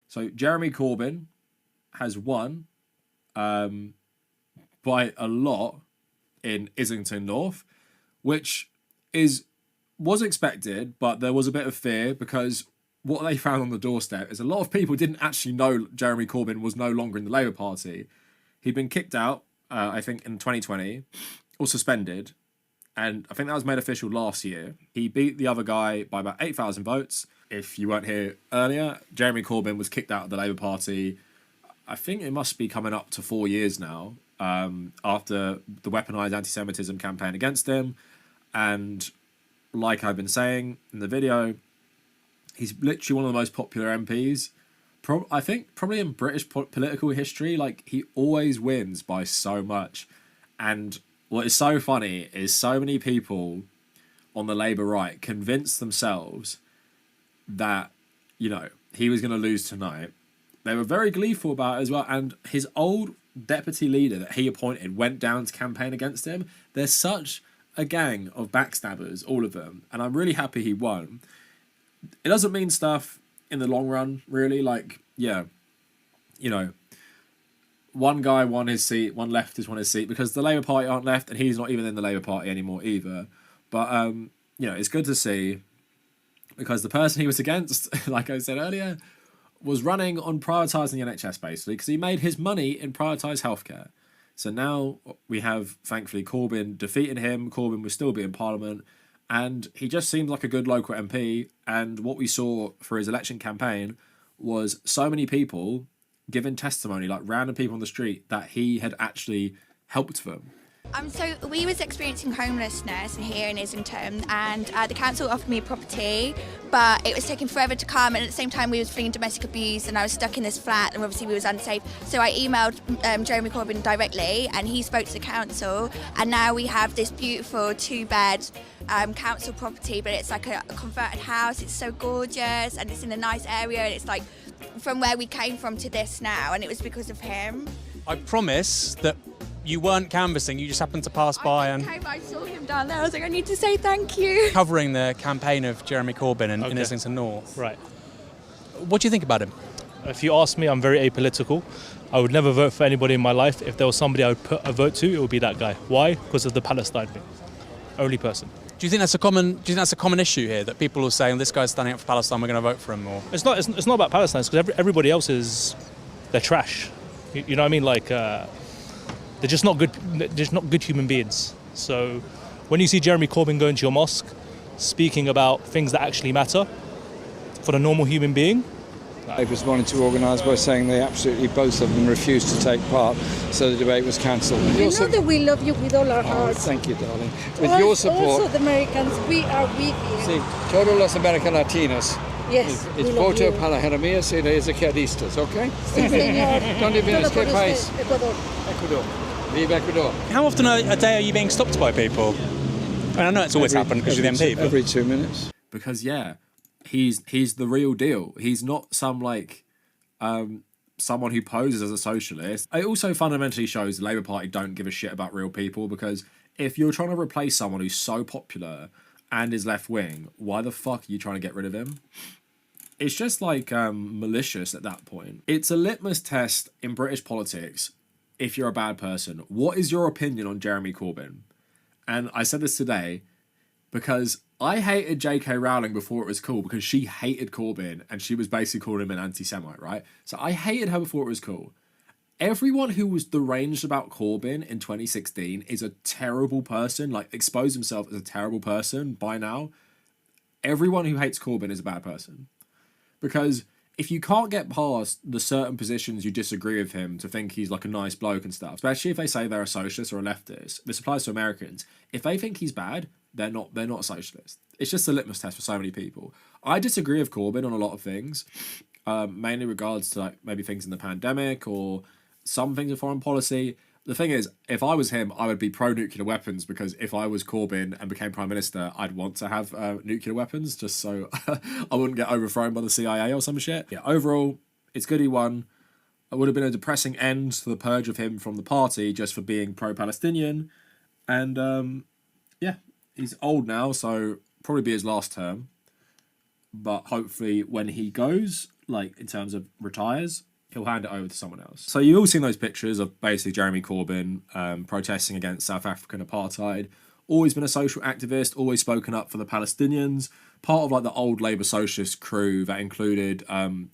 So Jeremy Corbyn has won by a lot in Islington North, which was expected, but there was a bit of fear because what they found on the doorstep is a lot of people didn't actually know Jeremy Corbyn was no longer in the Labour Party. He'd been kicked out, I think, in 2020, or suspended, and I think that was made official last year. He beat the other guy by about 8,000 votes. If you weren't here earlier, Jeremy Corbyn was kicked out of the Labour Party. I think it must be coming up to 4 years now, after the weaponised anti-Semitism campaign against him. And like I've been saying in the video, he's literally one of the most popular MPs. I think probably in British political history. Like, he always wins by so much. And what is so funny is so many people on the Labour right convinced themselves that, you know, he was going to lose tonight. They were very gleeful about it as well. And his old deputy leader that he appointed went down to campaign against him. There's such a gang of backstabbers, all of them. And I'm really happy he won. It doesn't mean stuff in the long run, really. Like, yeah, you know, one guy won his seat, one leftist won his seat, because the Labour Party aren't left, and he's not even in the Labour Party anymore either. But, you know, it's good to see, because the person he was against, like I said earlier, was running on prioritising the NHS, basically, because he made his money in prioritised healthcare. So now we have, thankfully, Corbyn defeating him. Corbyn will still be in Parliament. And he just seemed like a good local MP. And what we saw for his election campaign was so many people giving testimony, like random people on the street, that he had actually helped them. So we was experiencing homelessness here in Islington, and the council offered me a property, but it was taking forever to come, and at the same time we was fleeing domestic abuse, and I was stuck in this flat, and obviously we was unsafe. So I emailed Jeremy Corbyn directly, and he spoke to the council, and now we have this beautiful 2-bed council property, but it's like a converted house. It's so gorgeous, and it's in a nice area, and it's like from where we came from to this now, and it was because of him. I promise that you weren't canvassing, you just happened to pass by and... I saw him down there, I was like, I need to say thank you. Covering the campaign of Jeremy Corbyn in Islington North. Right. What do you think about him? If you ask me, I'm very apolitical. I would never vote for anybody in my life. If there was somebody I would put a vote to, it would be that guy. Why? Because of the Palestine thing. Only person. Do you think that's a common issue here, that people are saying this guy's standing up for Palestine, we're going to vote for him? Or It's not about Palestine, because everybody else they're trash. You know what I mean? Like, they're just not good human beings. So when you see Jeremy Corbyn go into your mosque speaking about things that actually matter for the normal human being. Labour's wanted to organise by saying they absolutely, both of them, refused to take part, so the debate was cancelled. You know that we love you with all our hearts. Thank you, darling. With your support... Also the Americans, we are with you. Sí, todos los American Latinos. Yes, It's voto para Jeremías y los izquierdistas, ¿ok? Sí, señor. ¿Dónde vienes? ¿Qué país? Ecuador. Ecuador. Viva Ecuador. how often a day are you being stopped by people? And I know it's always happened because you're the MP. Every 2 minutes. Because, yeah, he's the real deal. He's not some, like, someone who poses as a socialist. It also fundamentally shows the Labour Party don't give a shit about real people, because if you're trying to replace someone who's so popular and is left-wing, why the fuck are you trying to get rid of him? It's just, like, malicious at that point. It's a litmus test in British politics if you're a bad person. What is your opinion on Jeremy Corbyn? And I said this today because I hated J.K. Rowling before it was cool, because she hated Corbyn and she was basically calling him an anti-Semite, right? So I hated her before it was cool. Everyone who was deranged about Corbyn in 2016 is a terrible person, like exposed himself as a terrible person by now. Everyone who hates Corbyn is a bad person. Because if you can't get past the certain positions you disagree with him to think he's like a nice bloke and stuff, especially if they say they're a socialist or a leftist, this applies to Americans. If they think he's bad, they're not a socialist. It's just a litmus test for so many people. I disagree with Corbyn on a lot of things, mainly regards to like maybe things in the pandemic or some things in foreign policy. The thing is, if I was him, I would be pro-nuclear weapons, because if I was Corbyn and became Prime Minister, I'd want to have nuclear weapons just so I wouldn't get overthrown by the CIA or some shit. Yeah, overall, it's good he won. It would have been a depressing end to the purge of him from the party just for being pro-Palestinian. And, yeah, he's old now, so probably be his last term. But hopefully when he goes, like in terms of retires, he'll hand it over to someone else. So you've all seen those pictures of basically Jeremy Corbyn protesting against South African apartheid. Always been a social activist, always spoken up for the Palestinians. Part of like the old Labour socialist crew that included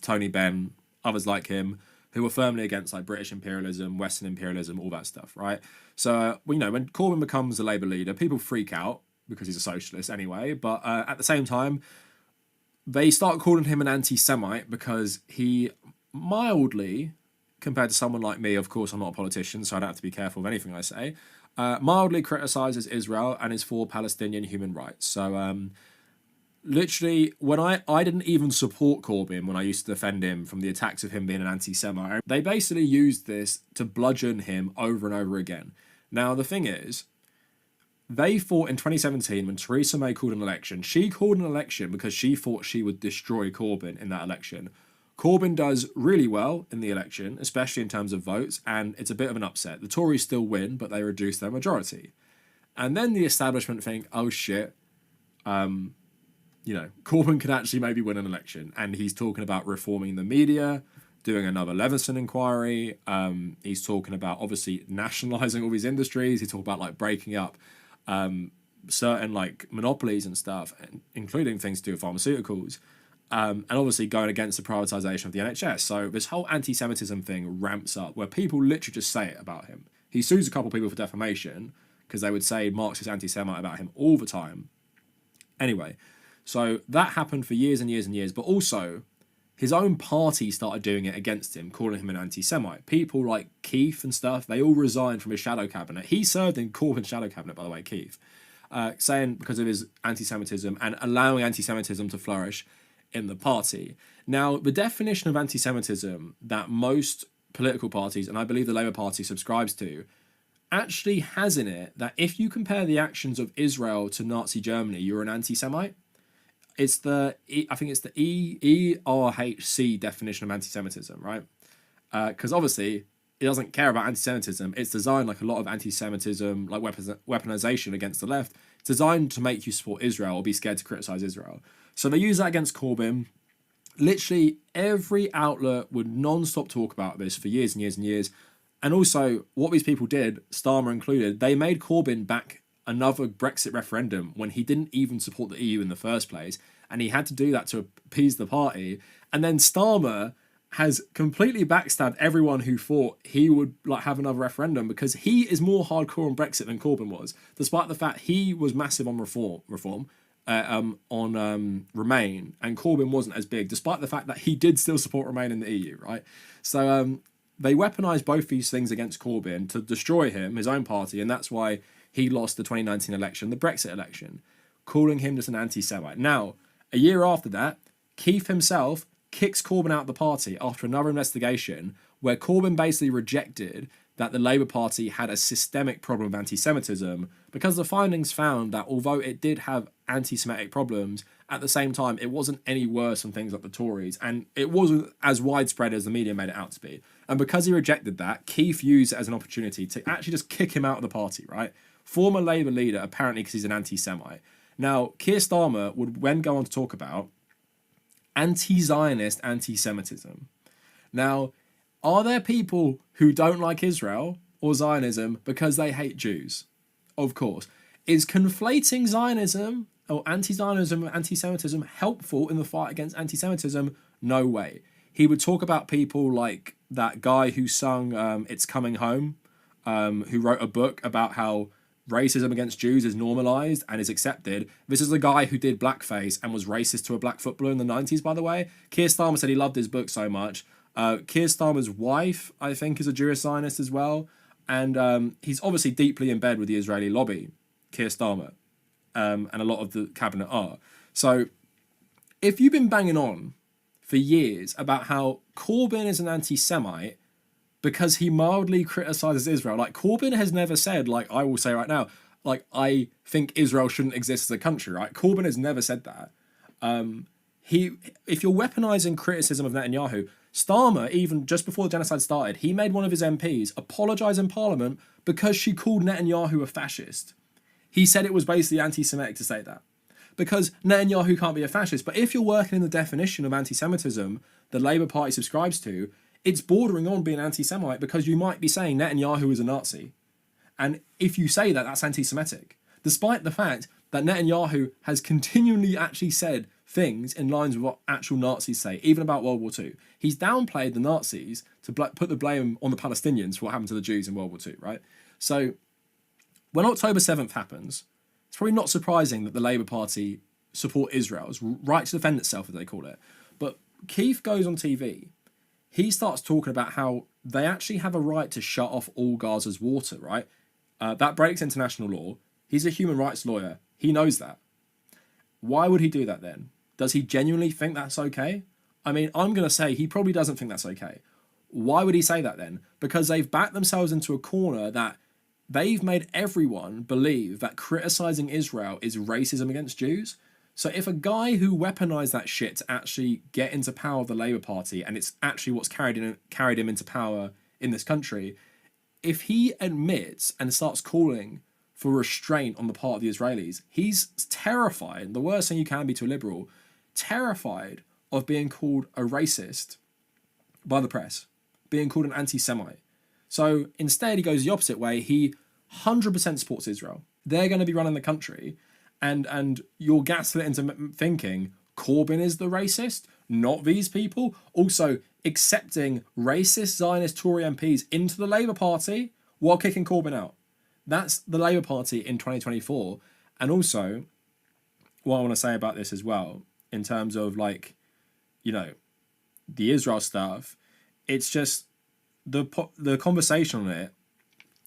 Tony Benn, others like him, who were firmly against like British imperialism, Western imperialism, all that stuff, right? So, you know, when Corbyn becomes the Labour leader, people freak out because he's a socialist anyway. But at the same time, they start calling him an anti-Semite because he mildly, compared to someone like me, of course I'm not a politician, so I don't have to be careful of anything I say, mildly criticises Israel and is for Palestinian human rights. So literally, when I didn't even support Corbyn when I used to defend him from the attacks of him being an anti-Semite, they basically used this to bludgeon him over and over again. Now, the thing is, they thought in 2017 when Theresa May called an election, she called an election because she thought she would destroy Corbyn in that election. Corbyn does really well in the election, especially in terms of votes, and it's a bit of an upset. The Tories still win, but they reduce their majority. And then the establishment think, oh shit, you know, Corbyn could actually maybe win an election. And he's talking about reforming the media, doing another Leveson inquiry. He's talking about obviously nationalising all these industries. He's talking about like breaking up certain like monopolies and stuff, including things to do with pharmaceuticals. And obviously going against the privatisation of the NHS. So this whole anti-Semitism thing ramps up where people literally just say it about him. He sues a couple of people for defamation because they would say Marxist anti-Semite about him all the time. Anyway, so that happened for years and years and years, but also his own party started doing it against him, calling him an anti-Semite. People like Keith and stuff, they all resigned from his shadow cabinet. He served in Corbyn's shadow cabinet, by the way, Keith, saying because of his anti-Semitism and allowing anti-Semitism to flourish in the party. Now, the definition of anti-Semitism that most political parties, and I believe the Labour Party subscribes to, actually has in it that if you compare the actions of Israel to Nazi Germany, you're an anti-Semite. It's the, I think it's the ERHC definition of anti-Semitism, right? Because obviously it doesn't care about anti-Semitism. It's designed like a lot of anti-Semitism, like weaponization against the left. It's designed to make you support Israel or be scared to criticize Israel. So they use that against Corbyn. Literally every outlet would non-stop talk about this for years and years and years. And also what these people did, Starmer included, they made Corbyn back another Brexit referendum when he didn't even support the EU in the first place. And he had to do that to appease the party. And then Starmer has completely backstabbed everyone who thought he would like have another referendum because he is more hardcore on Brexit than Corbyn was, despite the fact he was massive on reform. On Remain, and Corbyn wasn't as big, despite the fact that he did still support Remain in the EU, right? So they weaponised both these things against Corbyn to destroy him, his own party, and that's why he lost the 2019 election, the Brexit election, calling him just an anti-Semite. Now, a year after that, Keith himself kicks Corbyn out of the party after another investigation where Corbyn basically rejected that the Labour Party had a systemic problem of anti-Semitism because the findings found that although it did have anti-Semitic problems, at the same time it wasn't any worse than things like the Tories, and it wasn't as widespread as the media made it out to be. And because he rejected that, Keith used it as an opportunity to actually just kick him out of the party, right? Former Labour leader, apparently because he's an anti-Semite. Now, Keir Starmer would then go on to talk about anti-Zionist anti-Semitism. Now, are there people who don't like Israel or Zionism because they hate Jews? Of course. Is conflating Zionism or anti-Zionism and anti-Semitism helpful in the fight against anti-Semitism? No way. He would talk about people like that guy who sung It's Coming Home, who wrote a book about how racism against Jews is normalised and is accepted. This is the guy who did blackface and was racist to a black footballer in the 90s, by the way. Keir Starmer said he loved his book so much. Keir Starmer's wife, I think, is a Jewish Zionist as well. And he's obviously deeply in bed with the Israeli lobby, Keir Starmer, and a lot of the cabinet are. So if you've been banging on for years about how Corbyn is an anti-Semite because he mildly criticises Israel, like Corbyn has never said, like I will say right now, like I think Israel shouldn't exist as a country, right? Corbyn has never said that. If you're weaponising criticism of Netanyahu, Starmer, even just before the genocide started, he made one of his MPs apologise in Parliament because she called Netanyahu a fascist. He said it was basically anti-Semitic to say that. Because Netanyahu can't be a fascist. But if you're working in the definition of anti-Semitism, the Labour Party subscribes to, it's bordering on being anti-Semite because you might be saying Netanyahu is a Nazi. And if you say that, that's anti-Semitic. Despite the fact that Netanyahu has continually actually said things in lines with what actual Nazis say, even about World War II. He's downplayed the Nazis to put the blame on the Palestinians for what happened to the Jews in World War II, right? So when October 7th happens, it's probably not surprising that the Labour Party support Israel's right to defend itself, as they call it. But Keith goes on TV. He starts talking about how they actually have a right to shut off all Gaza's water, right? That breaks international law. He's a human rights lawyer. He knows that. Why would he do that then? Does he genuinely think that's okay? I mean, I'm going to say he probably doesn't think that's okay. Why would he say that then? Because they've backed themselves into a corner that they've made everyone believe that criticizing Israel is racism against Jews. So if a guy who weaponized that shit to actually get into power of the Labour Party, and it's actually what's carried him into power in this country, if he admits and starts calling for restraint on the part of the Israelis, he's terrified, the worst thing you can be to a liberal, terrified of being called a racist by the press, being called an anti-Semite. So instead he goes the opposite way. He 100% supports Israel. They're going to be running the country, and you're gaslit into thinking Corbyn is the racist, not these people. Also accepting racist Zionist Tory MPs into the Labour Party while kicking Corbyn out. That's the Labour Party in 2024. And also, what I want to say about this as well, in terms of like, you know, the Israel stuff, it's just the conversation on it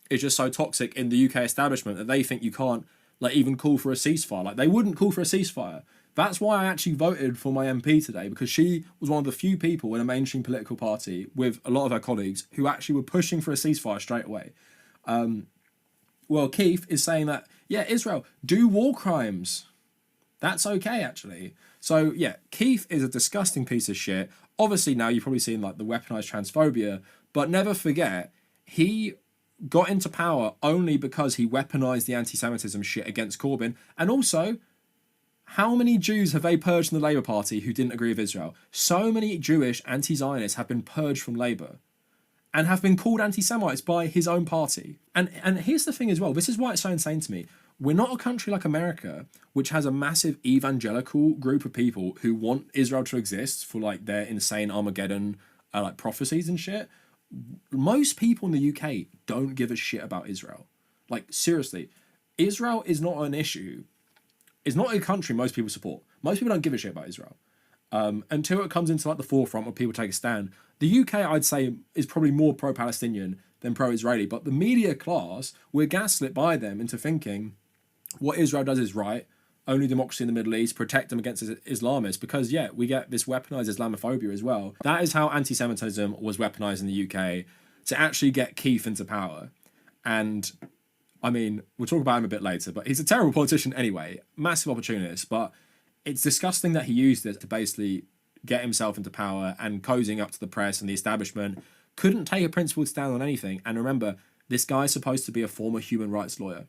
is just so toxic in the UK establishment that they think you can't like even call for a ceasefire. Like they wouldn't call for a ceasefire. That's why I actually voted for my MP today, because she was one of the few people in a mainstream political party with a lot of her colleagues who actually were pushing for a ceasefire straight away. Well, Keith is saying that, yeah, Israel, do war crimes. That's okay, actually. So, yeah, Keith is a disgusting piece of shit. Obviously, now you've probably seen like the weaponized transphobia, but never forget, he got into power only because he weaponized the anti-Semitism shit against Corbyn. And also, how many Jews have they purged in the Labour Party who didn't agree with Israel? So many Jewish anti-Zionists have been purged from Labour and have been called anti-Semites by his own party. And here's the thing as well, this is why it's so insane to me. We're not a country like America, which has a massive evangelical group of people who want Israel to exist for like their insane Armageddon like prophecies and shit. Most people in the UK don't give a shit about Israel. Like, seriously, Israel is not an issue. It's not a country most people support. Most people don't give a shit about Israel. Until it comes into like the forefront where people take a stand. The UK, I'd say, is probably more pro-Palestinian than pro-Israeli. But the media class, we're gaslit by them into thinking what Israel does is right, only democracy in the Middle East, protect them against Islamists, because, yeah, we get this weaponized Islamophobia as well. That is how anti-Semitism was weaponized in the UK to actually get Keith into power. And, I mean, we'll talk about him a bit later, but he's a terrible politician anyway, massive opportunist, but it's disgusting that he used it to basically get himself into power and cozying up to the press and the establishment, couldn't take a principled stand on anything. And remember, this guy's supposed to be a former human rights lawyer.